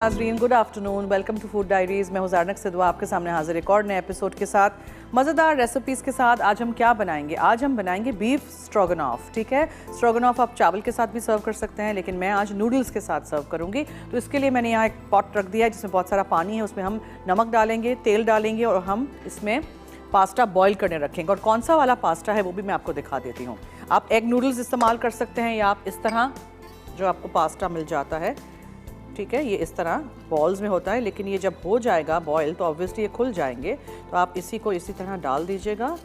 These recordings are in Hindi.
नाज़रीन good afternoon, welcome to food diaries. मैं हूं ज़ारनक सिद्वा आपके सामने हाजिर एक और नए एपिसोड के साथ, मज़ेदार रेसिपीज़ के साथ। आज हम क्या बनाएंगे? आज हम बनाएंगे बीफ स्ट्रोगनॉफ। ठीक है, स्ट्रोगनॉफ आप चावल के साथ भी सर्व कर सकते हैं, लेकिन मैं आज नूडल्स के साथ सर्व करूंगी। तो इसके लिए मैंने यहाँ एक पॉट रख दिया है जिसमें बहुत सारा पानी है। उसमें हम नमक डालेंगे, तेल डालेंगे और हम इसमें पास्ता बॉईल करने रखेंगे। और कौन सा वाला पास्ता है वो भी मैं आपको दिखा देती हूँ। आप एग नूडल्स इस्तेमाल कर सकते हैं या आप इस तरह जो आपको पास्ता मिल जाता है, ठीक है, ये इस तरह बॉल्स में होता है, लेकिन ये जब हो जाएगा बॉयल तो ऑब्वियसली ये खुल जाएंगे। तो आप इसी को इसी तरह डाल दीजिएगा।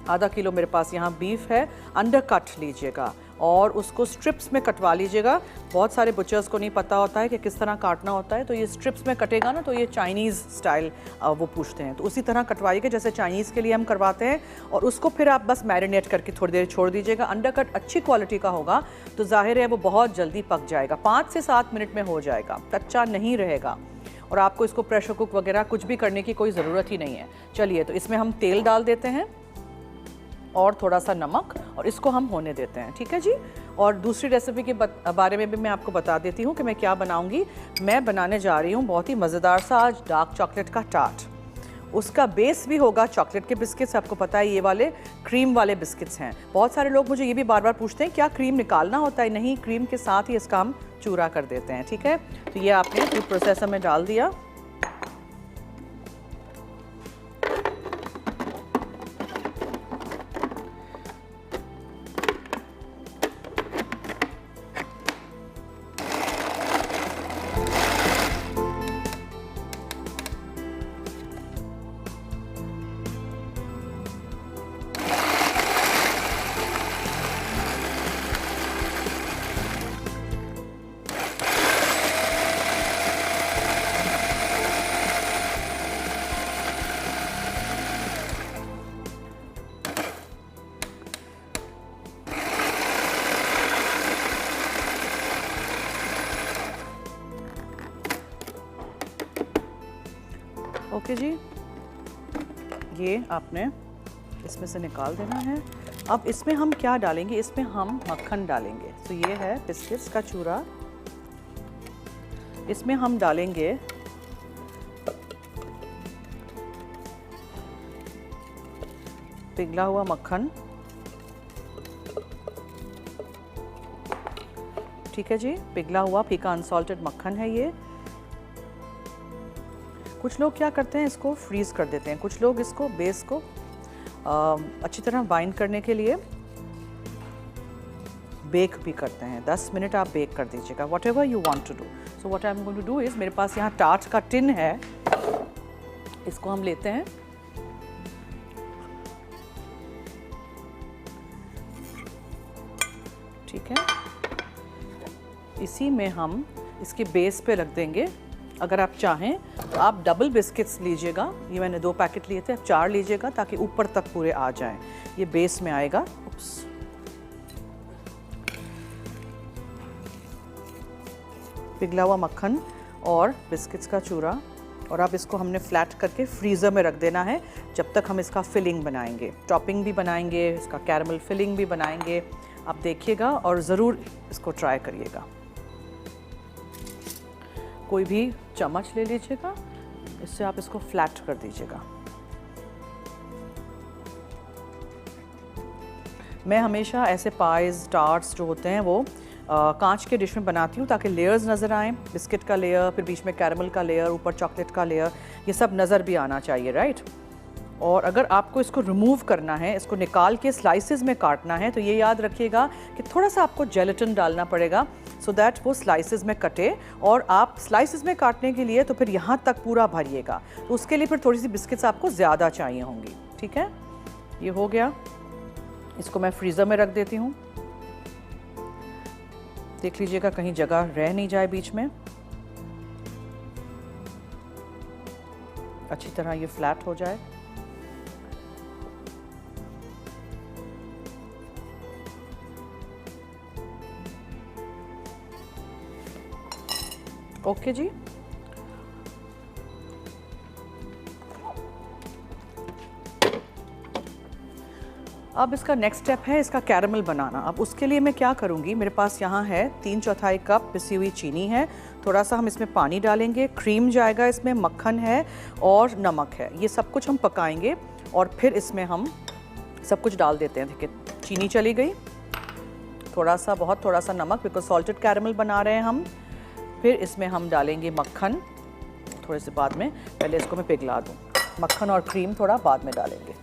आधा किलो मेरे पास यहाँ बीफ है, अंडर कट लीजिएगा और उसको स्ट्रिप्स में कटवा लीजिएगा। बहुत सारे बुचर्स को नहीं पता होता है कि किस तरह काटना होता है, तो ये स्ट्रिप्स में कटेगा ना तो ये चाइनीज़ स्टाइल वो पूछते हैं, तो उसी तरह कटवाइएगा जैसे चाइनीज़ के लिए हम करवाते हैं। और उसको फिर आप बस मैरिनेट करके थोड़ी देर छोड़ दीजिएगा। अंडर कट अच्छी क्वालिटी का होगा तो जाहिर है वो बहुत जल्दी पक जाएगा, 5 से 7 मिनट में हो जाएगा, कच्चा नहीं रहेगा। और आपको इसको प्रेशर कुक वगैरह कुछ भी करने की कोई ज़रूरत ही नहीं है। चलिए, तो इसमें हम तेल डाल देते हैं और थोड़ा सा नमक, और इसको हम होने देते हैं। ठीक है जी। और दूसरी रेसिपी के बारे में भी मैं आपको बता देती हूँ कि मैं क्या बनाऊँगी। मैं बनाने जा रही हूँ बहुत ही मज़ेदार सा आज डार्क चॉकलेट का टार्ट। उसका बेस भी होगा चॉकलेट के बिस्किट्स। आपको पता है ये वाले क्रीम वाले बिस्किट्स हैं। बहुत सारे लोग मुझे ये भी बार बार पूछते हैं क्या क्रीम निकालना होता है? नहीं, क्रीम के साथ ही इसका हम चूरा कर देते हैं। ठीक है, तो ये आपने फूड प्रोसेसर में डाल दिया। ओके जी, ये आपने इसमें से निकाल देना है। अब इसमें हम क्या डालेंगे? इसमें हम मक्खन डालेंगे। तो ये है बिस्किट्स का चूरा। इसमें हम डालेंगे पिघला हुआ मक्खन। ठीक है जी, पिघला हुआ फीका अनसॉल्टेड मक्खन है ये। कुछ लोग क्या करते हैं, इसको फ्रीज़ कर देते हैं। कुछ लोग इसको बेस को अच्छी तरह बाइंड करने के लिए बेक भी करते हैं। 10 मिनट आप बेक कर दीजिएगा, whatever you want to do. So what I am going to do is, मेरे पास यहाँ टार्ट का टिन है, इसको हम लेते हैं। ठीक है, इसी में हम इसके बेस पे रख देंगे। अगर आप चाहें तो आप डबल बिस्किट्स लीजिएगा। ये मैंने 2 पैकेट लिए थे, आप 4 लीजिएगा ताकि ऊपर तक पूरे आ जाएं। ये बेस में आएगा। उप्स, पिघला हुआ मक्खन और बिस्किट्स का चूरा, और अब इसको हमने फ्लैट करके फ्रीज़र में रख देना है जब तक हम इसका फिलिंग बनाएंगे। टॉपिंग भी बनाएंगे, इसका कैरमल फिलिंग भी बनाएंगे। आप देखिएगा और ज़रूर इसको ट्राई करिएगा। कोई भी चम्मच ले लीजिएगा, इससे आप इसको फ्लैट कर दीजिएगा। मैं हमेशा ऐसे पाइज़ टार्ट्स जो होते हैं वो कांच के डिश में बनाती हूँ ताकि लेयर्स नज़र आएँ। बिस्किट का लेयर, फिर बीच में कैरमल का लेयर, ऊपर चॉकलेट का लेयर, ये सब नज़र भी आना चाहिए, राइट। और अगर आपको इसको रिमूव करना है, इसको निकाल के स्लाइसेस में काटना है, तो ये याद रखिएगा कि थोड़ा सा आपको जेलेटिन डालना पड़ेगा सो दैट वो स्लाइसेस में कटे। और आप स्लाइसेस में काटने के लिए तो फिर यहाँ तक पूरा भरिएगा, तो उसके लिए फिर थोड़ी सी बिस्किट्स आपको ज़्यादा चाहिए होंगी। ठीक है, ये हो गया। इसको मैं फ्रीज़र में रख देती हूँ। देख लीजिएगा कहीं जगह रह नहीं जाए बीच में। अच्छी तरह ये फ्लैट हो जाए। ओके जी, अब इसका नेक्स्ट स्टेप है इसका कैरमल बनाना। अब उसके लिए मैं क्या करूँगी, मेरे पास यहाँ है 3/4 कप पिसी हुई चीनी है, थोड़ा सा हम इसमें पानी डालेंगे, क्रीम जाएगा इसमें, मक्खन है और नमक है, ये सब कुछ हम पकाएंगे और फिर इसमें हम सब कुछ डाल देते हैं। देखिए चीनी चली गई, थोड़ा सा, बहुत थोड़ा सा नमक, बिकॉज सॉल्टेड कैरेमल बना रहे हैं हम। फिर इसमें हम डालेंगे मक्खन थोड़े से बाद में, पहले इसको मैं पिघला दूँ। मक्खन और क्रीम थोड़ा बाद में डालेंगे।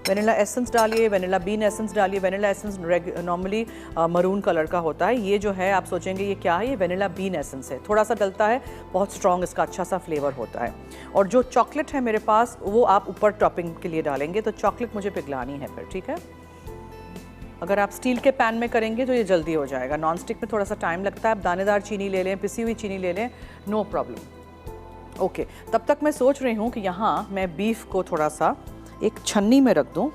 वेनिला एसेंस डालिए, वेनिला बीन एसेंस डालिए। Vanilla essence normally maroon colour का होता है, ये जो है आप सोचेंगे ये क्या है, ये वेनिला बीन एसेंस है, थोड़ा सा डलता है, बहुत स्ट्रॉन्ग इसका अच्छा सा फ्लेवर होता है। और जो चॉकलेट है मेरे पास वो आप ऊपर टॉपिंग के लिए डालेंगे, तो चॉकलेट मुझे पिघलानी है फिर, ठीक है। अगर आप स्टील के पैन में करेंगे तो ये जल्दी हो जाएगा, नॉन स्टिक में थोड़ा सा टाइम लगता है। आप दानेदार चीनी ले लें, पिसी हुई चीनी ले लें, नो प्रॉब्लम। ओके, तब तक मैं सोच रही हूँ कि यहाँ मैं बीफ को थोड़ा सा एक छन्नी में रख दूं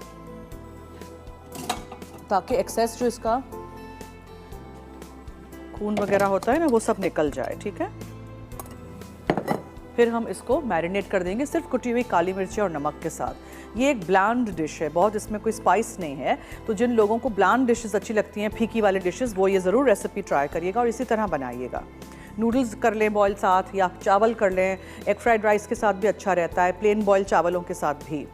ताकि एक्सेस जो इसका खून वगैरह होता है ना वो सब निकल जाए, ठीक है। फिर हम इसको मैरिनेट कर देंगे सिर्फ कुटी हुई काली मिर्ची और नमक के साथ। ये एक ब्लैंड डिश है, बहुत इसमें कोई स्पाइस नहीं है, तो जिन लोगों को ब्लैंड डिशेस अच्छी लगती हैं, फीकी वाले डिशेस, वो ये ज़रूर रेसिपी ट्राई करिएगा और इसी तरह बनाइएगा। नूडल्स कर लें बॉयल साथ, या चावल कर लें, एग फ्राइड राइस के साथ भी अच्छा रहता है, प्लेन बॉयल चावलों के साथ भी।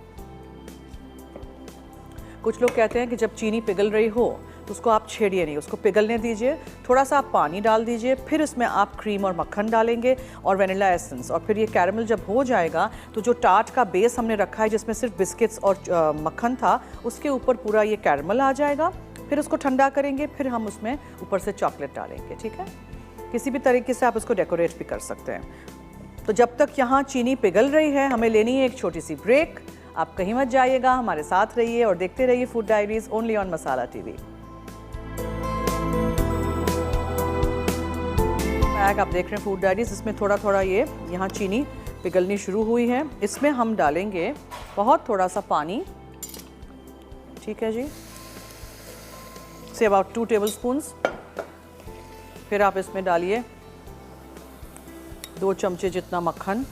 कुछ लोग कहते हैं कि जब चीनी पिघल रही हो तो उसको आप छेड़िए नहीं, उसको पिघलने दीजिए, थोड़ा सा आप पानी डाल दीजिए, फिर उसमें आप क्रीम और मक्खन डालेंगे और वेनिला एसेंस, और फिर ये कैरेमल जब हो जाएगा तो जो टार्ट का बेस हमने रखा है जिसमें सिर्फ बिस्किट्स और मक्खन था, उसके ऊपर पूरा ये कैरेमल आ जाएगा। फिर उसको ठंडा करेंगे, फिर हम उसमें ऊपर से चॉकलेट डालेंगे, ठीक है। किसी भी तरीके से आप उसको डेकोरेट भी कर सकते हैं। तो जब तक यहाँ चीनी पिघल रही है, हमें लेनी है एक छोटी सी ब्रेक। आप कहीं मत जाइएगा, हमारे साथ रहिए और देखते रहिए food diaries only on Masala TV. आप देख रहे हैं फूड डायरीज, इसमें थोड़ा थोड़ा ये यहाँ चीनी पिघलनी शुरू हुई है। इसमें हम डालेंगे बहुत थोड़ा सा पानी, ठीक है जी, से अबाउट 2 टेबलस्पून्स। फिर आप इसमें डालिए 2 चमचे जितना मक्खन,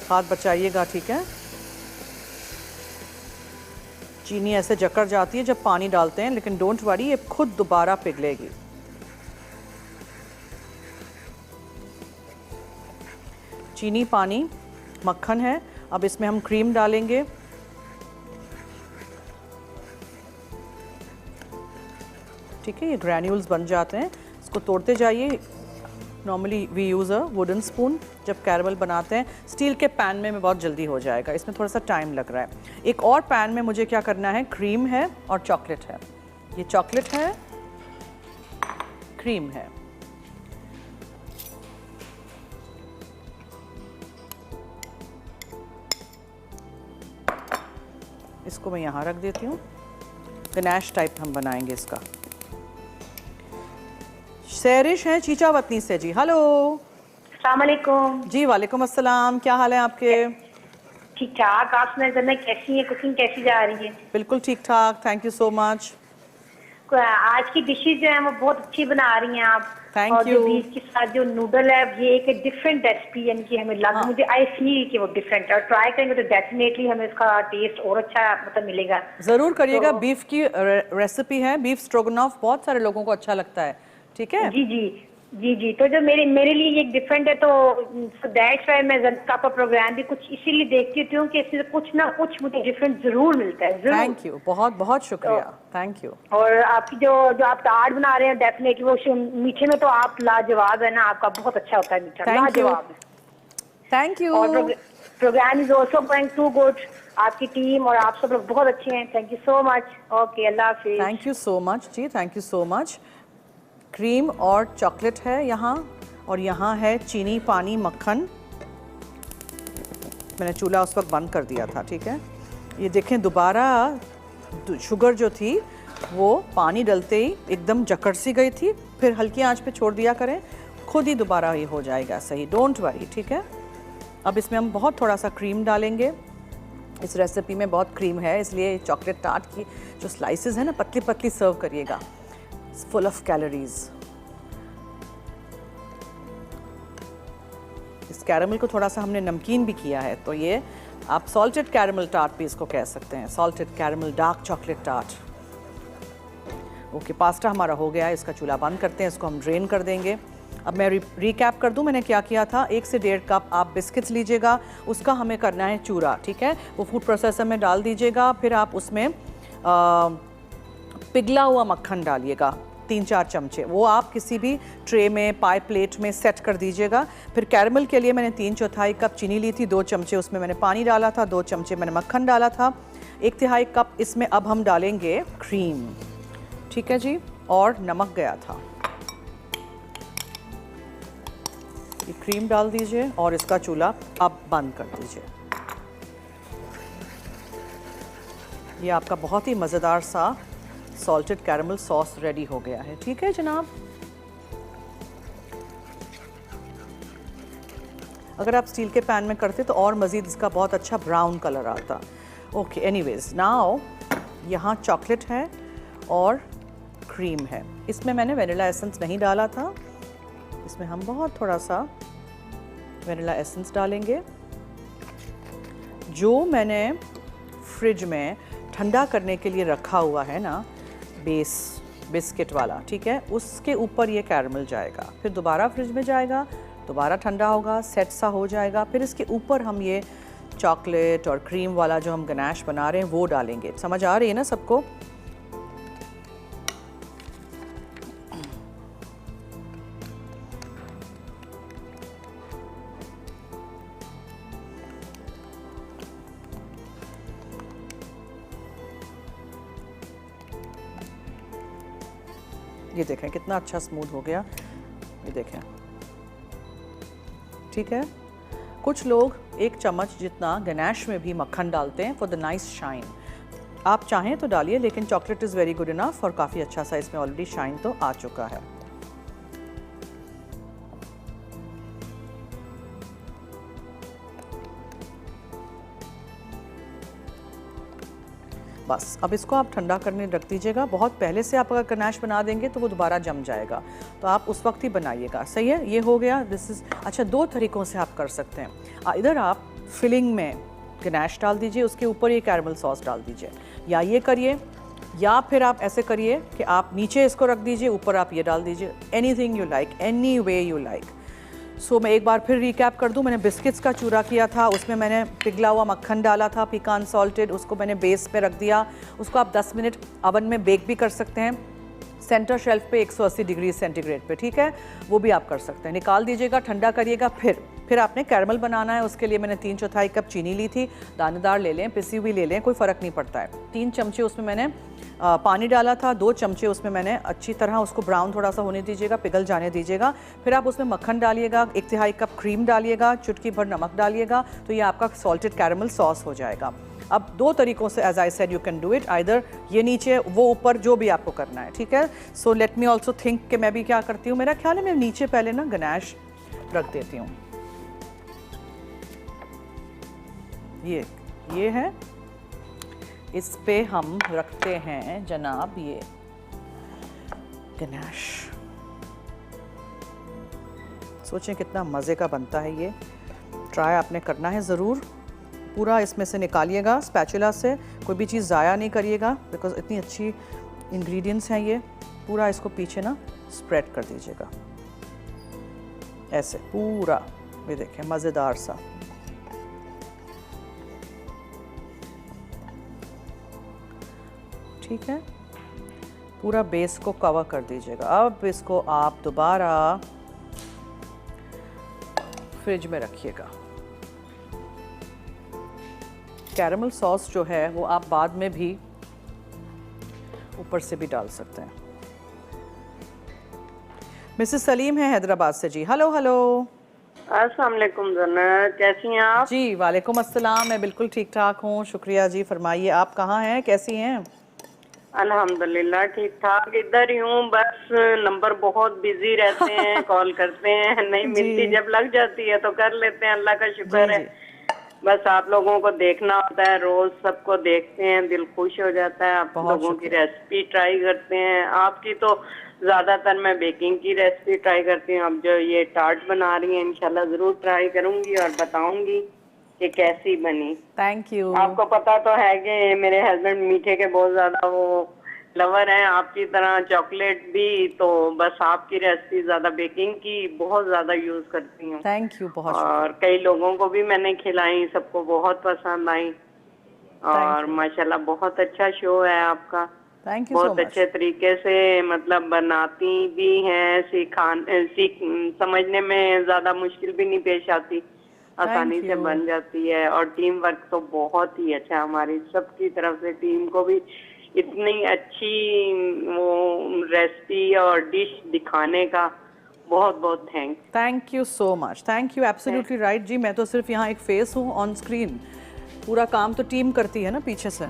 हाथ बचाइएगा, ठीक है। चीनी ऐसे जकड़ जाती है जब पानी डालते हैं, लेकिन डोंट वरी, ये खुद दोबारा पिघलेगी। चीनी, पानी, मक्खन है। अब इसमें हम क्रीम डालेंगे, ठीक है। ये ग्रैन्यूल्स बन जाते हैं, इसको तोड़ते जाइए। Normally we use a wooden spoon जब कैरेमल बनाते हैं। स्टील के पैन में बहुत जल्दी हो जाएगा, इसमें थोड़ा सा टाइम लग रहा है। एक और पैन में मुझे क्या करना है, क्रीम है और चॉकलेट है। ये चॉकलेट है, क्रीम है। इसको मैं यहाँ रख देती हूँ। गनाश टाइप हम बनाएंगे इसका। सैरिश हैं चीचावतनी से जी, हेलो। अस्सलाम वालेकुम। जी वालेकुम अस्सलाम, क्या हाल है आपके? ठीक ठाक, आप सुनाइए, कैसी है, कुकिंग कैसी जा रही है? बिल्कुल ठीक ठाक, थैंक यू सो मच। आज की डिशेज जो है वो बहुत अच्छी बना रही हैं आप। थैंक और यू। जो बीफ के साथ जो नूडल है ये एक डिफरेंट रेसिपी, यानी कि हमें लगा, मुझे आई फील कि वो डिफरेंट है, और ट्राई करेंगे तो डेफिनेटली हमें इसका टेस्ट और अच्छा मतलब मिलेगा। जरूर करिएगा। तो, बीफ की रेसिपी है, बीफ स्ट्रोगनॉफ, बहुत सारे लोगों को अच्छा लगता है, ठीक है। जी जी जी जी, तो जो मेरे लिए एक डिफरेंट है, तो दैट्स व्हाई मैं आपका प्रोग्राम भी कुछ इसीलिए देखती हूँ कि इससे कुछ ना कुछ मुझे डिफरेंट जरूर मिलता है। थैंक यू, बहुत बहुत शुक्रिया, थैंक यू। और आपकी जो आप टार्ट बना रहे हैं, डेफिनेटली वो मीठे में तो आप लाजवाब है ना, आपका बहुत अच्छा होता है मीठा, लाजवाब है। Thank you. और programme is also going to good. आपकी टीम और आप सब लोग बहुत अच्छे हैं। Thank you so much. Okay, अल्लाह हाफिज। थैंक यू सो मच जी, thank you so much. Cream और चॉकलेट है यहाँ, और यहाँ है चीनी, पानी, मक्खन। मैंने चूल्हा उस वक्त बंद कर दिया था, ठीक है। ये देखें, दोबारा शुगर जो थी वो पानी डलते ही एकदम जकड़ सी गई थी, फिर हल्की आंच पे छोड़ दिया करें, खुद ही दोबारा ये हो जाएगा सही, डोंट वरी, ठीक है। अब इसमें हम बहुत थोड़ा सा क्रीम डालेंगे। इस रेसिपी में बहुत क्रीम है, इसलिए चॉकलेट टार्ट की जो स्लाइसेस है ना, पतली पतली सर्व करिएगा, फुल ऑफ कैलोरीज। इस कैरमल को थोड़ा सा हमने नमकीन भी किया है, तो ये आप सॉल्टेड कैरमल टार्ट भी इसको कह सकते हैं, salted caramel dark chocolate tart. Okay, pasta हमारा हो गया है, इसका चूल्हा बंद करते हैं, इसको हम ड्रेन कर देंगे। अब मैं रिकैप कर दूं मैंने क्या किया था। 1 से 1.5 कप आप बिस्किट्स लीजिएगा, उसका हमें करना है चूरा, ठीक है। वो फूड प्रोसेसर में डाल दीजिएगा, फिर आप उसमें पिघला हुआ मक्खन डालिएगा 3-4 चमचे, वो आप किसी भी ट्रे में, पाई प्लेट में सेट कर दीजिएगा। फिर कैरमल के लिए मैंने 3/4 कप चीनी ली थी, 2 चमचे उसमें मैंने पानी डाला था, 2 चमचे मैंने मक्खन डाला था, 1/3 कप इसमें अब हम डालेंगे क्रीम, ठीक है जी, और नमक गया था। ये क्रीम डाल दीजिए और इसका चूल्हा अब बंद कर दीजिए। ये आपका बहुत ही मज़ेदार सा सॉल्टेड कैरमल सॉस रेडी हो गया है, ठीक है जनाब। अगर आप स्टील के पैन में करते तो और मज़ीद इसका बहुत अच्छा ब्राउन कलर आता। ओके, एनीवेज नाउ यहाँ चॉकलेट है और क्रीम है। इसमें मैंने वनीला एसेंस नहीं डाला था, इसमें हम बहुत थोड़ा सा वनीला एसेंस डालेंगे। जो मैंने फ्रिज में ठंडा करने के लिए रखा हुआ है ना बेस बिस्किट वाला, ठीक है, उसके ऊपर ये कैरमल जाएगा, फिर दोबारा फ्रिज में जाएगा, दोबारा ठंडा होगा, सेट सा हो जाएगा, फिर इसके ऊपर हम ये चॉकलेट और क्रीम वाला जो हम गनाश बना रहे हैं वो डालेंगे। समझ आ रही है ना सबको? ये देखें कितना अच्छा स्मूथ हो गया, ये देखें, ठीक है। कुछ लोग 1 चम्मच जितना गनाश में भी मक्खन डालते हैं फॉर द नाइस शाइन। आप चाहें तो डालिए, लेकिन chocolate is very good enough और काफ़ी अच्छा सा इसमें ऑलरेडी शाइन तो आ चुका है। बस अब इसको आप ठंडा करने रख दीजिएगा। बहुत पहले से आप अगर गनाश बना देंगे तो वो दोबारा जम जाएगा, तो आप उस वक्त ही बनाइएगा। सही है, ये हो गया। दिस इज़ अच्छा, 2 तरीक़ों से आप कर सकते हैं। इधर आप फिलिंग में गनाश डाल दीजिए, उसके ऊपर ये कैरमल सॉस डाल दीजिए, या ये करिए, या फिर आप ऐसे करिए कि आप नीचे इसको रख दीजिए, ऊपर आप ये डाल दीजिए। Anything you like, any way you like. So मैं एक बार फिर रिकैप कर दूं। मैंने बिस्किट्स का चूरा किया था, उसमें मैंने पिघला हुआ मक्खन डाला था, पिकान सॉल्टेड, उसको मैंने बेस पे रख दिया। उसको आप 10 मिनट अवन में बेक भी कर सकते हैं, सेंटर शेल्फ पे 180 डिग्री सेंटीग्रेड पे, ठीक है, वो भी आप कर सकते हैं। निकाल दीजिएगा, ठंडा करिएगा। फिर आपने कैरमल बनाना है, उसके लिए मैंने 3/4 कप चीनी ली थी, दानेदार ले लें, पिसी हुई ले लें, कोई फ़र्क नहीं पड़ता है। 3 चमचे उसमें मैंने पानी डाला था, 2 चमचे उसमें मैंने अच्छी तरह उसको ब्राउन थोड़ा सा होने दीजिएगा, पिघल जाने दीजिएगा। फिर आप उसमें मक्खन डालिएगा, 1/3 कप क्रीम डालिएगा, चुटकी भर नमक डालिएगा, तो ये आपका सॉल्टेड कैरमल सॉस हो जाएगा। अब 2 तरीक़ों से as I said you can do it, either ये नीचे वो ऊपर, जो भी आपको करना है, ठीक है। So let me also think कि मैं भी क्या करती हूँ। मेरा ख्याल है मैं नीचे पहले ना गनाश रख देती हूँ। ये है, इस पे हम रखते हैं जनाब ये गनाश। सोचें कितना मज़े का बनता है ये, ट्राई आपने करना है ज़रूर। पूरा इसमें से निकालिएगा स्पैचुला से, कोई भी चीज़ ज़ाया नहीं करिएगा, बिकॉज इतनी अच्छी इंग्रेडिएंट्स हैं ये। पूरा इसको पीछे ना स्प्रेड कर दीजिएगा ऐसे पूरा, ये देखें मज़ेदार सा। ठीक है, पूरा बेस को कवर कर दीजिएगा। अब इसको आप दोबारा फ्रिज में रखिएगा। कैरमल सॉस जो है वो आप बाद में भी ऊपर से भी डाल सकते हैं। मिसेस सलीम है हैदराबाद से जी। Hello hello. अस्सलाम वालेकुम जन्नत, कैसी हैं आप? जी वालेकुम अस्सलाम, मैं बिल्कुल ठीक ठाक हूँ, शुक्रिया जी। फरमाइए आप कहाँ हैं, कैसी हैं? अल्हम्दुलिल्लाह ठीक ठाक, इधर ही हूँ। बस नंबर बहुत बिजी रहते हैं, कॉल करते हैं, नहीं मिलती, जब लग जाती है तो कर लेते हैं, अल्लाह का शुक्र है। बस आप लोगों को देखना होता है, रोज सबको देखते हैं, दिल खुश हो जाता है। आप लोगों की रेसिपी ट्राई करते हैं, आपकी तो ज्यादातर मैं बेकिंग की रेसिपी ट्राई करती हूँ। अब जो ये टार्ट बना रही हैं इंशाल्लाह जरूर ट्राई करूंगी और बताऊंगी कि कैसी बनी। Thank you. आपको पता तो है कि मेरे हस्बैंड मीठे के बहुत ज्यादा वो लवर हैं, आपकी तरह चॉकलेट भी, तो बस आपकी रेसिपी ज्यादा बेकिंग की बहुत ज्यादा यूज करती हूँ। थैंक यू, बहुत और कई लोगों को भी मैंने खिलाई, सबको बहुत पसंद आई। और माशाल्लाह बहुत अच्छा शो है आपका। थैंक यू सो बहुत मच। अच्छे तरीके से मतलब बनाती भी हैं, समझने में ज्यादा मुश्किल भी नहीं पेश आती, आसानी से बन जाती है। और टीम वर्क तो बहुत ही अच्छा, हमारी सबकी तरफ से टीम को भी इतनी अच्छी वो रेसिपी और डिश दिखाने का बहुत बहुत thank you so much. Thank you, absolutely right जी। मैं तो सिर्फ यहाँ एक फेस हूँ ऑन स्क्रीन, पूरा काम तो टीम करती है ना पीछे से।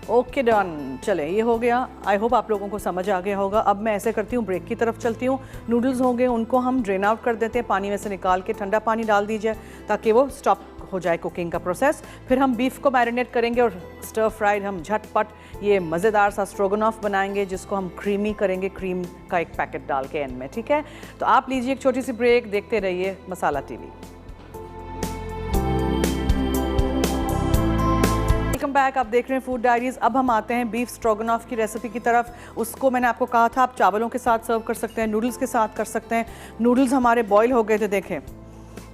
ओके डन, चले ये हो गया। आई होप आप लोगों को समझ आ गया होगा। अब मैं ऐसे करती हूँ, ब्रेक की तरफ चलती हूँ। नूडल्स होंगे उनको हम ड्रेन आउट कर देते हैं, पानी में से निकाल के ठंडा पानी डाल दीजिए ताकि वो स्टॉप हो जाए कुकिंग का प्रोसेस। फिर हम बीफ को मैरिनेट करेंगे और स्टर फ्राइड हम झटपट ये मज़ेदार सा स्ट्रोगनॉफ बनाएंगे जिसको हम क्रीमी करेंगे, क्रीम का एक पैकेट डाल के एंड में। ठीक है, तो आप लीजिए एक छोटी सी ब्रेक, देखते रहिए मसाला टीवी। वेलकम बैक, आप देख रहे हैं फूड डायरीज। अब हम आते हैं बीफ स्ट्रोगनॉफ की रेसिपी की तरफ। उसको मैंने आपको कहा था आप चावलों के साथ सर्व कर सकते हैं, नूडल्स के साथ कर सकते हैं। नूडल्स हमारे बॉईल हो गए थे, देखें,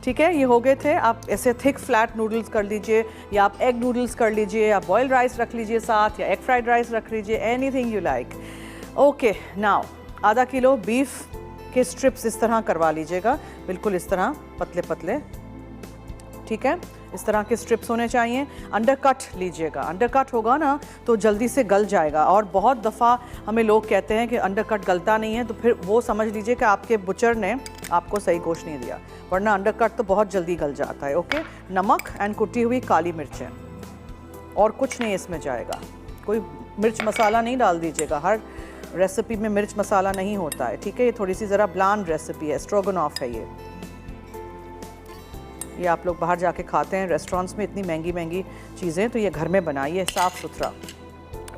ठीक है, ये हो गए थे। आप ऐसे थिक फ्लैट नूडल्स कर लीजिए या आप एग नूडल्स कर लीजिए या बॉइल्ड राइस रख लीजिए साथ, या एग फ्राइड राइस रख लीजिए, anything you like. Okay, now आधा किलो बीफ के स्ट्रिप्स इस तरह करवा लीजिएगा, बिल्कुल इस तरह पतले पतले, ठीक है, इस तरह के स्ट्रिप्स होने चाहिए। अंडरकट लीजिएगा, अंडरकट होगा ना तो जल्दी से गल जाएगा। और बहुत दफ़ा हमें लोग कहते हैं कि अंडरकट गलता नहीं है, तो फिर वो समझ लीजिए कि आपके बुचर ने आपको सही गोश्त नहीं दिया, वरना अंडरकट तो बहुत जल्दी गल जाता है। ओके, नमक एंड कुटी हुई काली मिर्चें, और कुछ नहीं इसमें जाएगा। कोई मिर्च मसाला नहीं डाल दीजिएगा, हर रेसिपी में मिर्च मसाला नहीं होता है, ठीक है। ये थोड़ी सी ज़रा ब्लान रेसिपी है, स्ट्रोगनॉफ है ये आप लोग बाहर जाके खाते हैं रेस्टोरेंट्स में, इतनी महंगी महंगी चीज़ें, तो ये घर में बनाइए साफ़ सुथरा।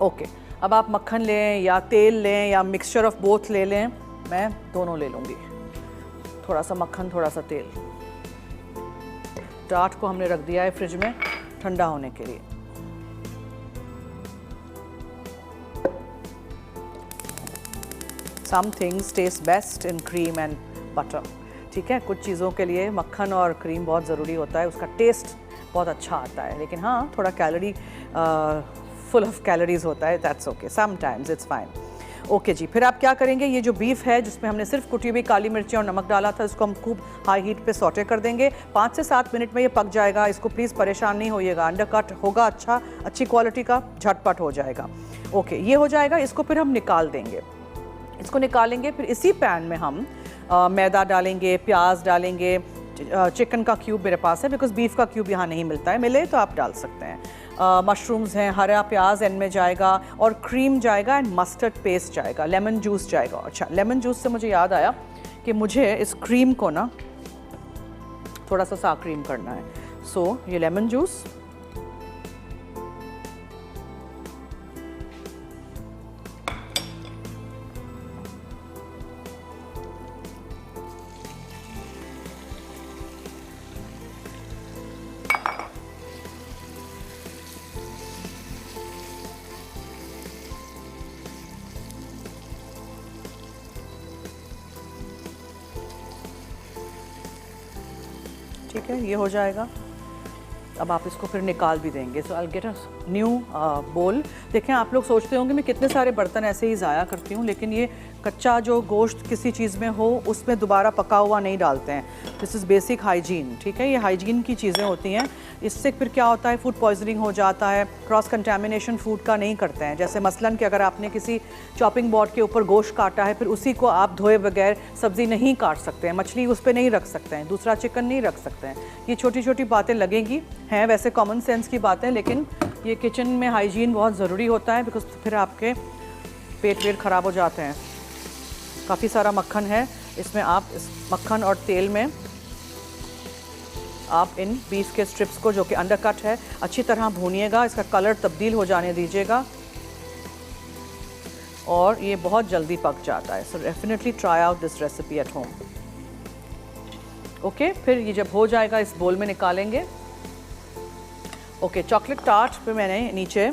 ओके, अब आप मक्खन लें या तेल लें या मिक्सचर ऑफ बोथ ले लें, मैं दोनों ले लूँगी, थोड़ा सा मक्खन थोड़ा सा तेल। टाट को हमने रख दिया है फ्रिज में ठंडा होने के लिए। Some things taste best in cream and butter, ठीक है। कुछ चीज़ों के लिए मक्खन और क्रीम बहुत ज़रूरी होता है, उसका टेस्ट बहुत अच्छा आता है, लेकिन हाँ थोड़ा कैलोरी फुल ऑफ कैलोरीज होता है, that's okay, sometimes it's fine. Okay जी, फिर आप क्या करेंगे, ये जो बीफ है जिसमें हमने सिर्फ कुटी हुई काली मिर्ची और नमक डाला था, इसको हम खूब हाई हीट पे सौटे कर देंगे। 5 से 7 मिनट में ये पक जाएगा। इसको प्लीज़ परेशान नहीं होइएगा, अंडरकट होगा अच्छा, अच्छी क्वालिटी का, झटपट हो जाएगा। ओके, ये हो जाएगा, इसको फिर हम निकाल देंगे। इसको निकालेंगे, फिर इसी पैन में हम मैदा डालेंगे, प्याज डालेंगे, चिकन का क्यूब मेरे पास है, बिकॉज बीफ का क्यूब यहाँ नहीं मिलता है, मिले तो आप डाल सकते हैं। मशरूम्स हैं, हरा प्याज एंड में जाएगा, और क्रीम जाएगा एंड मस्टर्ड पेस्ट जाएगा, लेमन जूस जाएगा। अच्छा, लेमन जूस से मुझे याद आया कि मुझे इस क्रीम को ना थोड़ा सा सा क्रीम करना है। सो ये लेमन जूस, ठीक है, ये हो जाएगा। अब आप इसको फिर निकाल भी देंगे। सो आई गेट अ न्यू बोल। देखें, आप लोग सोचते होंगे मैं कितने सारे बर्तन ऐसे ही ज़ाया करती हूँ, लेकिन ये कच्चा जो गोश्त किसी चीज़ में हो उसमें दोबारा पका हुआ नहीं डालते हैं। दिस इज़ बेसिक हाइजीन, ठीक है, ये हाइजीन की चीज़ें होती हैं। इससे फिर क्या होता है, फूड पॉइजनिंग हो जाता है, क्रॉस कंटेमिनेशन फूड का नहीं करते हैं। जैसे मसलन कि अगर आपने किसी चॉपिंग बोर्ड के ऊपर गोश्त काटा है, फिर उसी को आप धोए बगैर सब्ज़ी नहीं काट सकते हैं, मछली उस पर नहीं रख सकते हैं, दूसरा चिकन नहीं रख सकते हैं। ये छोटी छोटी बातें लगेंगी, हैं वैसे कॉमन सेंस की बातें, लेकिन ये किचन में हाइजीन बहुत ज़रूरी होता है, बिकॉज फिर आपके पेट वेट ख़राब हो जाते हैं। काफ़ी सारा मक्खन है इसमें, आप इस मक्खन और तेल में आप इन बीफ के स्ट्रिप्स को, जो कि अंडरकट है, अच्छी तरह भूनिएगा। इसका कलर तब्दील हो जाने दीजिएगा। और ये बहुत जल्दी पक जाता है। So definitely try out this recipe at home. Okay, फिर ये जब हो जाएगा इस बोल में निकालेंगे। ओके, चॉकलेट टार्ट पे मैंने नीचे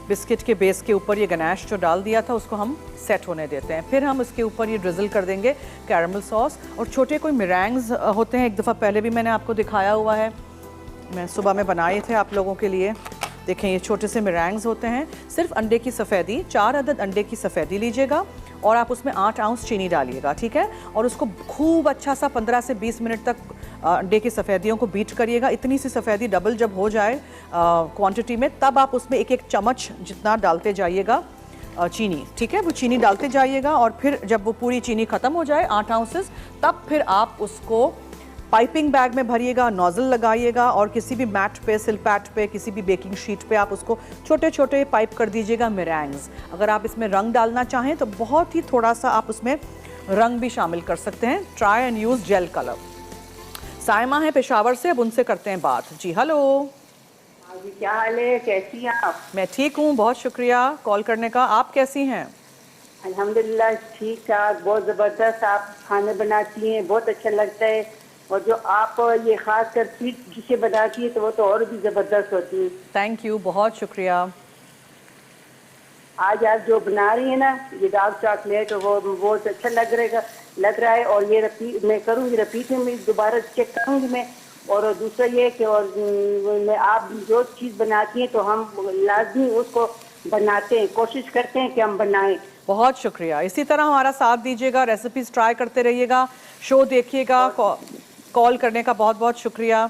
बिस्किट के बेस के ऊपर ये गनाश जो डाल दिया था उसको हम सेट होने देते हैं। फिर हम इसके ऊपर ये ड्रिजल कर देंगे कैरमल सॉस। और छोटे कोई मिरैंग्स होते हैं, एक दफ़ा पहले भी मैंने आपको दिखाया हुआ है, मैं सुबह में बनाए थे आप लोगों के लिए। देखें, ये छोटे से मिरैंग्स होते हैं। सिर्फ अंडे की सफ़ेदी, 4 अदद अंडे की सफ़ेदी लीजिएगा और आप उसमें 8 आउंस चीनी डालिएगा, ठीक है। और उसको खूब अच्छा सा 15 से 20 मिनट तक अंडे की सफ़ेदियों को बीट करिएगा। इतनी सी सफ़ेदी डबल जब हो जाए क्वांटिटी में, तब आप उसमें एक एक चम्मच जितना डालते जाइएगा चीनी, ठीक है। वो चीनी डालते जाइएगा और फिर जब वो पूरी चीनी ख़त्म हो जाए 8 आउंसेस, तब फिर आप उसको पाइपिंग बैग में भरिएगा, नोज़ल लगाइएगा और किसी भी मैट पे, सिलपैट पे, किसी भी बेकिंग शीट पे आप उसको छोटे छोटे पाइप कर दीजिएगा मिरैंग्स। अगर आप इसमें रंग डालना चाहें तो बहुत ही थोड़ा सा आप उसमें रंग भी शामिल कर सकते हैं। Try and use gel colour. Saima है पेशावर से, अब उनसे करते हैं बात। जी हेलो। जी, क्या हाल है, कैसी हैं आप? मैं ठीक हूँ, बहुत शुक्रिया कॉल करने का। आप कैसी हैं? अल्हम्दुलिल्लाह ठीक ठाक, बहुत ज़बरदस्त आप खाने बनाती हैं, बहुत अच्छा लगता है। और जो आप ये खास कर स्वीट डिशें बनाती है तो वो तो और भी ज़बरदस्त होती है। थैंक यू, बहुत शुक्रिया। आज आप जो बना रही हैं ना, ये डार्क चॉकलेट, वो बहुत अच्छा लग रहा है। और ये मैं करूँगी, रिपीट में दोबारा चेक करूँगी मैं। और दूसरा ये कि मैं आप जो चीज़ बनाती हैं तो हम लाजमी उसको बनाते हैं, कोशिश करते हैं कि हम बनाएं। बहुत शुक्रिया, इसी तरह हमारा साथ दीजिएगा, रेसिपीज ट्राई करते रहिएगा, शो देखिएगा। कॉल करने का बहुत बहुत शुक्रिया।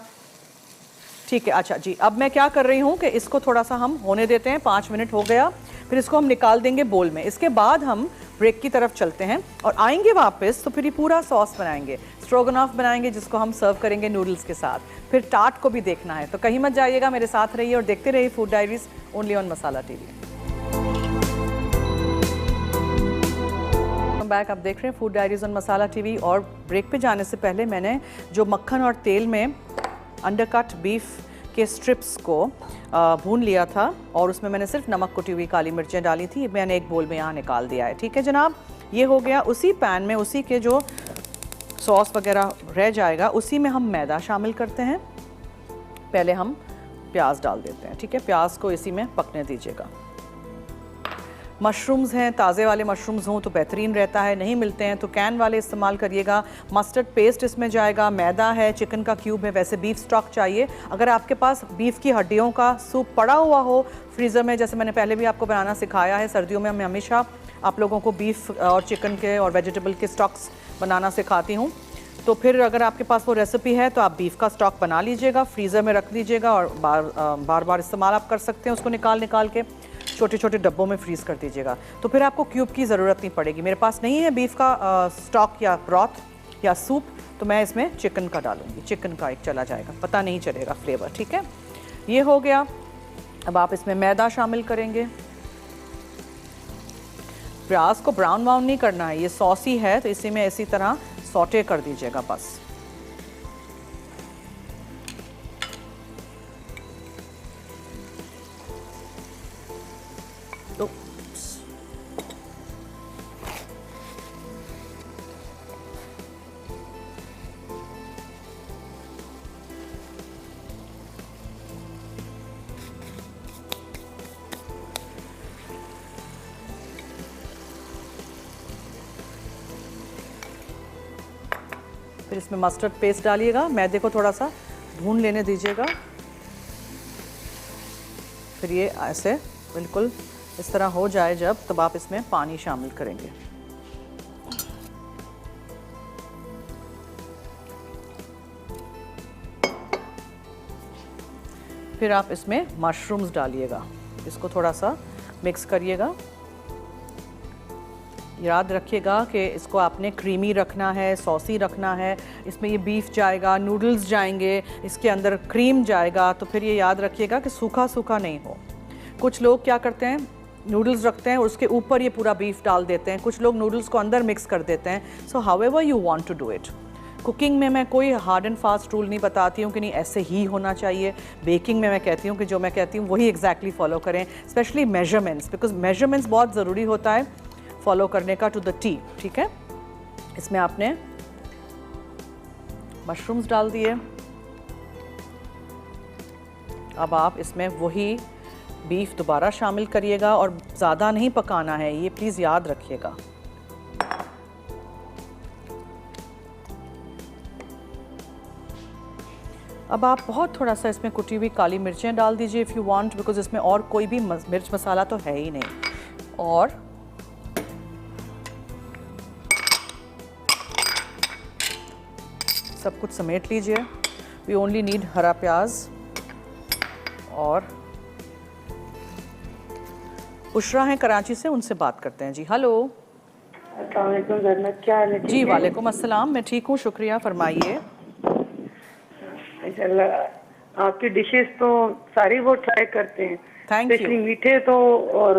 ठीक है, अच्छा जी, अब मैं क्या कर रही हूँ कि इसको थोड़ा सा हम होने देते हैं, 5 मिनट हो गया, फिर इसको हम निकाल देंगे बोल में। इसके बाद हम ब्रेक की तरफ चलते हैं और आएंगे वापस तो फिर ये पूरा सॉस बनाएंगे, स्ट्रोगनॉफ बनाएंगे जिसको हम सर्व करेंगे नूडल्स के साथ। फिर टार्ट को भी देखना है, तो कहीं मत जाइएगा, मेरे साथ रहिए और देखते रहिए food diaries only on Masala TV. Back, आप देख रहे हैं food diaries on Masala TV. और ब्रेक पे जाने से पहले मैंने जो मक्खन और तेल में अंडरकट बीफ के स्ट्रिप्स को भून लिया था और उसमें मैंने सिर्फ नमक, कुटी हुई काली मिर्चें डाली थी। मैंने एक बोल में यहाँ निकाल दिया है, ठीक है जनाब। ये हो गया। उसी पैन में उसी के जो सॉस वगैरह रह जाएगा उसी में हम मैदा शामिल करते हैं। पहले हम प्याज डाल देते हैं, ठीक है। प्याज को इसी में पकने दीजिएगा। मशरूम्स हैं, ताज़े वाले मशरूम्स हों तो बेहतरीन रहता है, नहीं मिलते हैं तो कैन वाले इस्तेमाल करिएगा। मस्टर्ड पेस्ट इसमें जाएगा, मैदा है, चिकन का क्यूब है, वैसे बीफ स्टॉक चाहिए। अगर आपके पास बीफ की हड्डियों का सूप पड़ा हुआ हो फ्रीज़र में, जैसे मैंने पहले भी आपको बनाना सिखाया है, सर्दियों में मैं हमेशा आप लोगों को बीफ और चिकन के और वेजिटेबल के स्टॉक्स बनाना सिखाती हूँ। तो फिर अगर आपके पास वो रेसिपी है तो आप बीफ का स्टॉक बना लीजिएगा, फ्रीज़र में रख दीजिएगा और बार बार इस्तेमाल आप कर सकते हैं। उसको निकाल के छोटे छोटे डब्बों में फ्रीज़ कर दीजिएगा, तो फिर आपको क्यूब की ज़रूरत नहीं पड़ेगी। मेरे पास नहीं है बीफ का स्टॉक या ब्रॉथ या सूप, तो मैं इसमें चिकन का डालूंगी। चिकन का एक चला जाएगा, पता नहीं चलेगा फ्लेवर, ठीक है। ये हो गया। अब आप इसमें मैदा शामिल करेंगे। प्याज को ब्राउन वाउन नहीं करना है, ये सॉसी है तो इसी में इसी तरह सॉटे कर दीजिएगा बस। तो फिर इसमें मस्टर्ड पेस्ट डालिएगा, मैदे को थोड़ा सा भून लेने दीजिएगा। फिर ये ऐसे बिल्कुल इस तरह हो जाए जब, तब आप इसमें पानी शामिल करेंगे। फिर आप इसमें मशरूम्स डालिएगा, इसको थोड़ा सा मिक्स करिएगा। याद रखिएगा कि इसको आपने क्रीमी रखना है, सॉसी रखना है। इसमें ये बीफ जाएगा, नूडल्स जाएंगे, इसके अंदर क्रीम जाएगा, तो फिर ये याद रखिएगा कि सूखा सूखा नहीं हो। कुछ लोग क्या करते हैं, नूडल्स रखते हैं और उसके ऊपर ये पूरा बीफ डाल देते हैं। कुछ लोग नूडल्स को अंदर मिक्स कर देते हैं। So however you want to do it. Cooking में मैं कोई हार्ड एंड फास्ट रूल नहीं बताती हूँ कि नहीं ऐसे ही होना चाहिए। बेकिंग में मैं कहती हूँ कि जो मैं कहती हूँ वही एग्जैक्टली फॉलो करें, स्पेशली मेजरमेंट्स, बिकॉज मेजरमेंट्स बहुत ज़रूरी होता है। फॉलो करने का टू द टी, ठीक है। इसमें आपने मशरूम्स डाल दिए। अब आप इसमें वही बीफ दोबारा शामिल करिएगा और ज़्यादा नहीं पकाना है, ये प्लीज़ याद रखिएगा। अब आप बहुत थोड़ा सा इसमें कुटी हुई काली मिर्चें डाल दीजिए इफ़ यू वांट, बिकॉज इसमें और कोई भी मिर्च मसाला तो है ही नहीं। और सब कुछ समेट लीजिए। वी ओनली नीड हरा प्याज। और बुशरा हैं कराची से, उनसे बात करते हैं जी। हेलो। अस्सलाम वालेकुम ज़रनत, क्या हाल है? जी वालेकुम अस्सलाम, मैं ठीक हूँ, शुक्रिया, फरमाइए। इंशाल्लाह आपकी डिशेस तो सारी वो ट्राई करते हैं, थैंक यू। स्पेशली मीठे तो और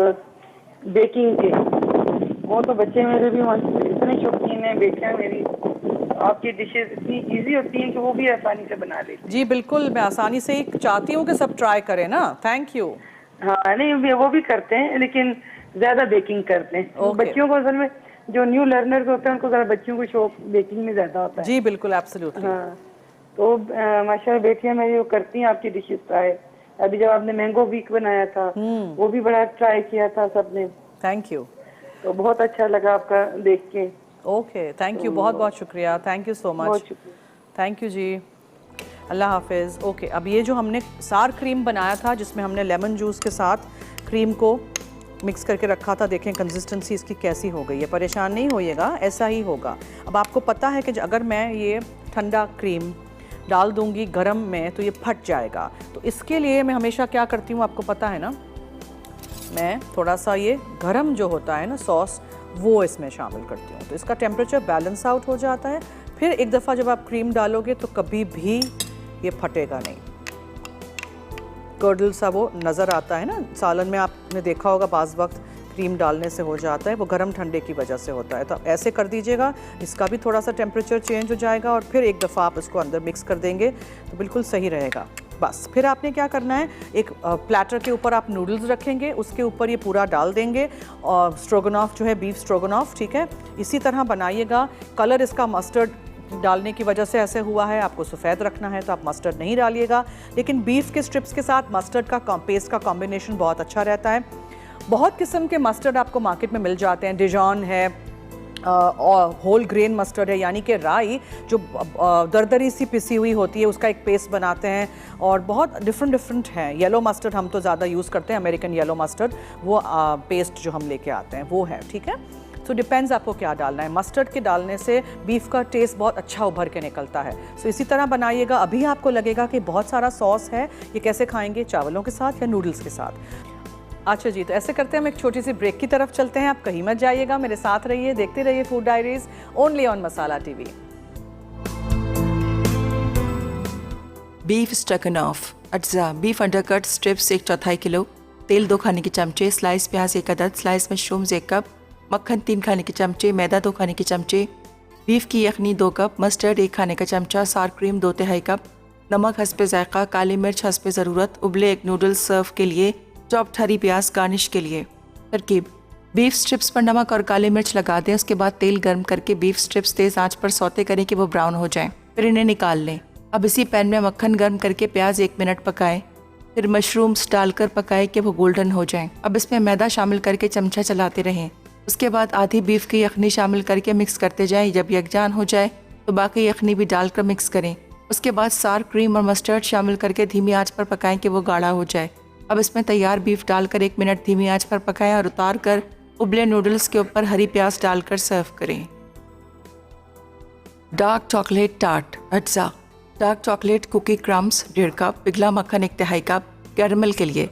बेकिंग के, वो तो बच्चे मेरे भी इतने शौकीन हैं, बेटियां मेरी। आपकी डिशेस इतनी इजी होती हैं कि वो भी आसानी से बना लेती हैं। जी बिल्कुल, मैं आसानी से ही चाहती हूँ कि सब ट्राई करें ना। Thank you. हाँ नहीं, वो भी करते हैं लेकिन ज्यादा बेकिंग करते हैं। Okay. बच्चियों को असल में जो न्यू लर्नर्स होते हैं उनको ज़रा बच्चियों को शौक बेकिंग में ज्यादा होता है। जी बिल्कुल, एब्सोल्युटली। हाँ, तो माशाल्लाह बेटियां मेरी वो करती हैं आपकी डिशेस ट्राई। अभी जब आपने मैंगो वीक बनाया था वो भी बड़ा ट्राई किया था सबने, थैंक यू। तो बहुत अच्छा लगा आपका देख के। ओके, थैंक यू, बहुत बहुत शुक्रिया, थैंक यू सो बहुत मच। शुक्रिया। थैंक यू जी, अल्लाह हाफिज़। ओके, अब ये जो हमने सार क्रीम बनाया था जिसमें हमने लेमन जूस के साथ क्रीम को मिक्स करके रखा था, देखें कंसिस्टेंसी इसकी कैसी हो गई है। परेशान नहीं होइएगा, ऐसा ही होगा। अब आपको पता है कि अगर मैं ये ठंडा क्रीम डाल दूंगी गरम में तो ये फट जाएगा, तो इसके लिए मैं हमेशा क्या करती हूँ आपको पता है ना, मैं थोड़ा सा ये गरम जो होता है ना सॉस वो इसमें शामिल करती हूँ, तो इसका टेम्परेचर बैलेंस आउट हो जाता है। फिर एक दफ़ा जब आप क्रीम डालोगे तो कभी भी ये फटेगा नहीं। कर्डल सा वो नज़र आता है ना सालन में, आपने देखा होगा बाज़ वक्त क्रीम डालने से हो जाता है, वो गर्म ठंडे की वजह से होता है। तो आप ऐसे कर दीजिएगा, इसका भी थोड़ा सा टेम्परेचर चेंज हो जाएगा और फिर एक दफ़ा आप इसको अंदर मिक्स कर देंगे तो बिल्कुल सही रहेगा। बस फिर आपने क्या करना है, एक प्लेटर के ऊपर आप नूडल्स रखेंगे, उसके ऊपर ये पूरा डाल देंगे और स्ट्रोगनॉफ जो है बीफ स्ट्रोगनॉफ, ठीक है, इसी तरह बनाइएगा। कलर इसका मस्टर्ड डालने की वजह से ऐसे हुआ है, आपको सफ़ेद रखना है तो आप मस्टर्ड नहीं डालिएगा, लेकिन बीफ के स्ट्रिप्स के साथ मस्टर्ड का पेस्ट का कॉम्बिनेशन बहुत अच्छा रहता है। बहुत किस्म के मस्टर्ड आपको मार्केट में मिल जाते हैं, डिजॉन है और होल ग्रेन मस्टर्ड है, यानी कि राई जो दरदरी सी पिसी हुई होती है उसका एक पेस्ट बनाते हैं, और बहुत डिफरेंट हैं। येलो मस्टर्ड हम तो ज़्यादा यूज़ करते हैं, अमेरिकन येलो मस्टर्ड, वो पेस्ट जो हम लेके आते हैं वो है, ठीक है। सो डिपेंड्स आपको क्या डालना है। मस्टर्ड के डालने से बीफ का टेस्ट बहुत अच्छा उभर के निकलता है। सो इसी तरह बनाइएगा। अभी आपको लगेगा कि बहुत सारा सॉस है, ये कैसे खाएंगे, चावलों के साथ या नूडल्स के साथ। अच्छा जी, तो ऐसे करते हैं, हम एक छोटी सी ब्रेक की तरफ चलते हैं। आप कहीं मत जाइएगा, मेरे साथ रहिए, देखते रहिए food diaries only on Masala TV. Beef stroganoff अज्जा बीफ अंडरकट स्ट्रिप्स 1/4 किलो, तेल 2 खाने के चमचे, स्लाइस प्याज 1 अदद, स्लाइस मशरूम्स 1 कप, मक्खन 3 खाने के चमचे, मैदा 2 खाने के चमचे, बीफ की यखनी 2 कप, मस्टर्ड 1 खाने का चमचा, सार क्रीम 2 तिहाई कप, नमक हस्बे जायका, काली मिर्च हस्बे ज़रूरत, उबले 1 नूडल्स सर्व के लिए, चॉप्ड हरी प्याज गार्निश के लिए। तरकीब: बीफ स्ट्रिप्स पर नमक और काली मिर्च लगा दें, उसके बाद तेल गर्म करके बीफ स्ट्रिप्स तेज़ आंच पर सौते करें कि वो ब्राउन हो जाएं, फिर इन्हें निकाल लें। अब इसी पैन में मक्खन गर्म करके प्याज 1 मिनट पकाएं, फिर मशरूम्स डालकर पकाएं कि वो गोल्डन हो जाएं। अब इसमें मैदा शामिल करके चमचा चलाते रहें। उसके बाद आधी बीफ की यखनी शामिल करके मिक्स करते जाएं। जब यकजान हो जाए तो बाकी यखनी भी डालकर मिक्स करें। उसके बाद सार क्रीम और मस्टर्ड शामिल करके धीमी आंच पर पकाएं कि वो गाढ़ा हो जाए। अब इसमें तैयार बीफ डालकर 1 मिनट धीमी आंच पर पकाएं और उतार कर उबले नूडल्स के ऊपर हरी प्याज डालकर सर्व करें। डार्क चॉकलेट टार्ट अज्जा dark chocolate cookie crumbs 1.5 cup, पिघला मक्खन 1 तिहाई कप, कैरमल के लिए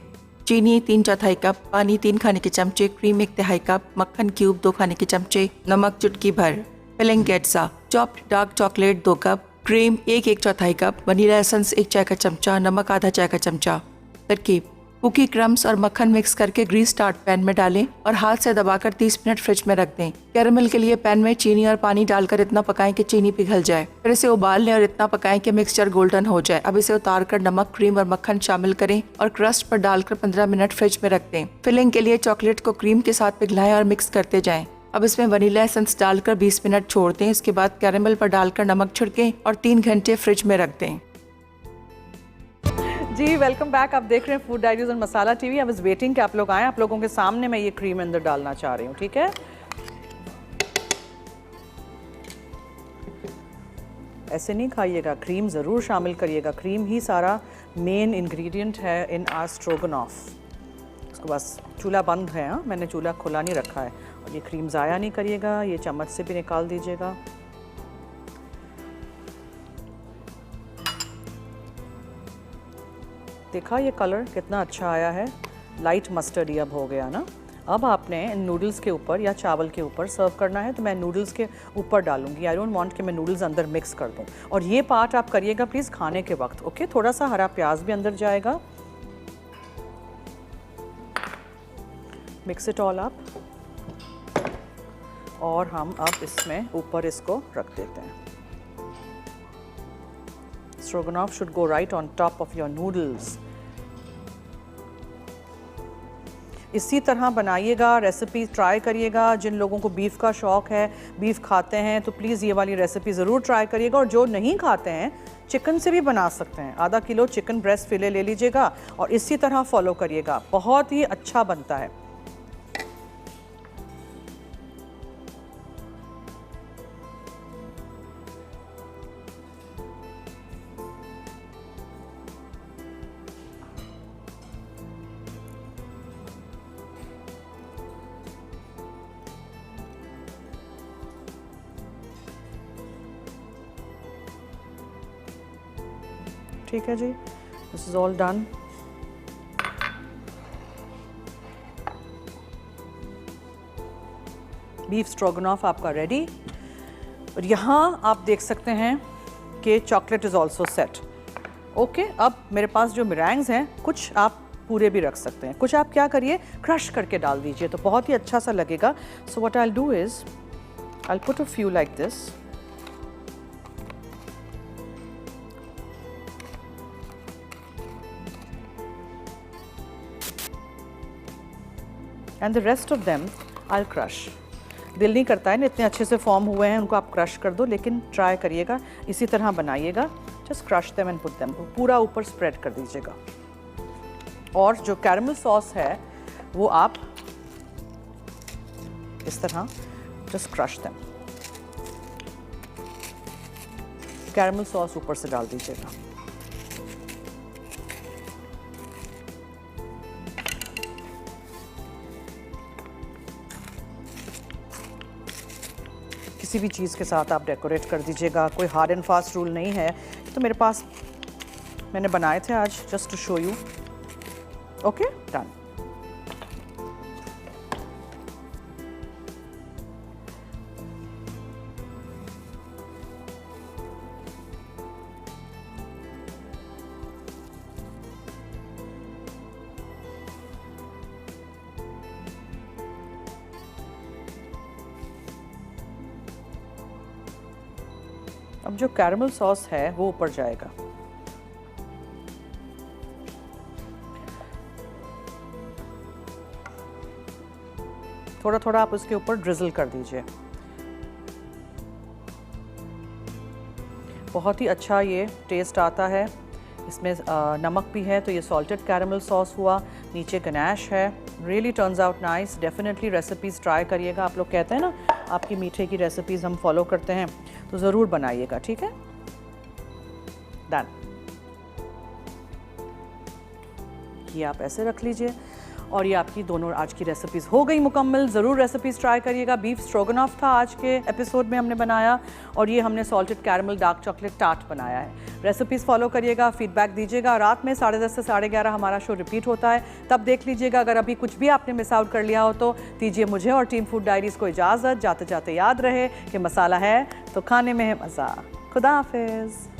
चीनी 3/4 कप, पानी 3 खाने के चमचे, क्रीम 1 तिहाई कप, मक्खन क्यूब 2 खाने के चमचे, नमक चुटकी भर। फिलिंग अज्जा chopped dark chocolate 2 cup, cream 1/4 cup, vanilla essence 1 चाय का चमचा, नमक आधा चाय का चमचा। तरकीब: कुकी क्रम्स और मक्खन मिक्स करके ग्रीस टार्ट पैन में डालें और हाथ से दबाकर 30 मिनट फ्रिज में रख दें। कैरमल के लिए पैन में चीनी और पानी डालकर इतना पकाएं कि चीनी पिघल जाए, फिर इसे उबाल लें और इतना पकाएं कि मिक्सचर गोल्डन हो जाए। अब इसे उतार कर नमक, क्रीम और मक्खन शामिल करें और क्रस्ट पर डालकर 15 मिनट फ्रिज में रख दें। फिलिंग के लिए चॉकलेट को क्रीम के साथ पिघलाएं और मिक्स करते जाएं। अब इसमें वनीला एसेंस डालकर 20 मिनट छोड़ दें। इसके बाद कैरेमल पर डालकर नमक छिड़कें और 3 घंटे फ्रिज में रख दें। जी वेलकम बैक। आप देख रहे हैं फूड डायरीज और मसाला टीवी। आई वाज वेटिंग कि आप लोग आएँ। आप लोगों के सामने मैं ये क्रीम अंदर डालना चाह रही हूँ, ठीक है। ऐसे नहीं खाइएगा, क्रीम ज़रूर शामिल करिएगा। क्रीम ही सारा मेन इंग्रेडिएंट है इन आवर स्ट्रोगनॉफ। इसको बस चूल्हा बंद है, हाँ, मैंने चूल्हा खुला नहीं रखा है। और ये क्रीम ज़ाया नहीं करिएगा, ये चम्मच से भी निकाल दीजिएगा। देखा ये कलर कितना अच्छा आया है, लाइट मस्टर्ड ही अब हो गया ना। अब आपने नूडल्स के ऊपर या चावल के ऊपर सर्व करना है, तो मैं नूडल्स के ऊपर डालूंगी। आई डोंट वांट कि मैं नूडल्स अंदर मिक्स कर दूं। और ये पार्ट आप करिएगा प्लीज़ खाने के वक्त, ओके। थोड़ा सा हरा प्याज भी अंदर जाएगा। Mix it all up. और हम अब इसमें ऊपर इसको रख देते हैं। Stroganoff should go right on top of your noodles. इसी तरह बनाइएगा, रेसिपी ट्राई करिएगा। जिन लोगों को बीफ का शौक़ है, बीफ खाते हैं, तो प्लीज़ ये वाली रेसिपी ज़रूर ट्राई करिएगा। और जो नहीं खाते हैं, चिकन से भी बना सकते हैं। आधा किलो चिकन ब्रेस्ट फिले ले लीजिएगा और इसी तरह फॉलो करिएगा, बहुत ही अच्छा बनता है। ठीक है जी, this is all done. Beef stroganoff आपका रेडी। और यहाँ आप देख सकते हैं कि chocolate is also set. Okay, अब मेरे पास जो मिरैंग्स हैं, कुछ आप पूरे भी रख सकते हैं, कुछ आप क्या करिए क्रश करके डाल दीजिए, तो बहुत ही अच्छा सा लगेगा। So what I will do is I will put a few like this. And the rest of them I will crush. दिल नहीं करता है ना, इतने अच्छे से फॉर्म हुए हैं, उनको आप क्रश कर दो, लेकिन ट्राई करिएगा, इसी तरह बनाइएगा। Just crush them and put them, पूरा ऊपर स्प्रेड कर दीजिएगा। और जो कैरेमल सॉस है वो आप इस तरह just crush them, caramel sauce ऊपर से डाल दीजिएगा। किसी भी चीज़ के साथ आप डेकोरेट कर दीजिएगा, कोई हार्ड एंड फास्ट रूल नहीं है। तो मेरे पास मैंने बनाए थे आज just to show you. Okay, done. अब जो कैरेमल सॉस है वो ऊपर जाएगा। थोड़ा थोड़ा आप उसके ऊपर ड्रिजल कर दीजिए। बहुत ही अच्छा ये टेस्ट आता है। इसमें नमक भी है, तो ये सॉल्टेड कैरेमल सॉस हुआ, नीचे गनैश है। Really turns out nice. Definitely recipes try करिएगा। आप लोग कहते हैं ना आपकी मीठे की रेसिपीज़ हम फॉलो करते हैं, तो ज़रूर बनाइएगा, ठीक है। डन। ये आप ऐसे रख लीजिए और ये आपकी दोनों आज की रेसिपीज़ हो गई मुकम्मल। ज़रूर रेसिपीज़ ट्राई करिएगा। बीफ स्ट्रोगनॉफ था आज के एपिसोड में हमने बनाया, और ये हमने salted caramel dark chocolate tart बनाया है। रेसिपीज़ फॉलो करिएगा, फीडबैक दीजिएगा। रात में 10:30 से 11:30 हमारा शो रिपीट होता है, तब देख लीजिएगा। अगर अभी कुछ भी आपने मिस आउट कर लिया हो तो दीजिए मुझे और टीम फूड डायरीज़ को इजाज़त। जाते जाते याद रहे कि मसाला है तो खाने में है मज़ा। खुदा हाफिज़।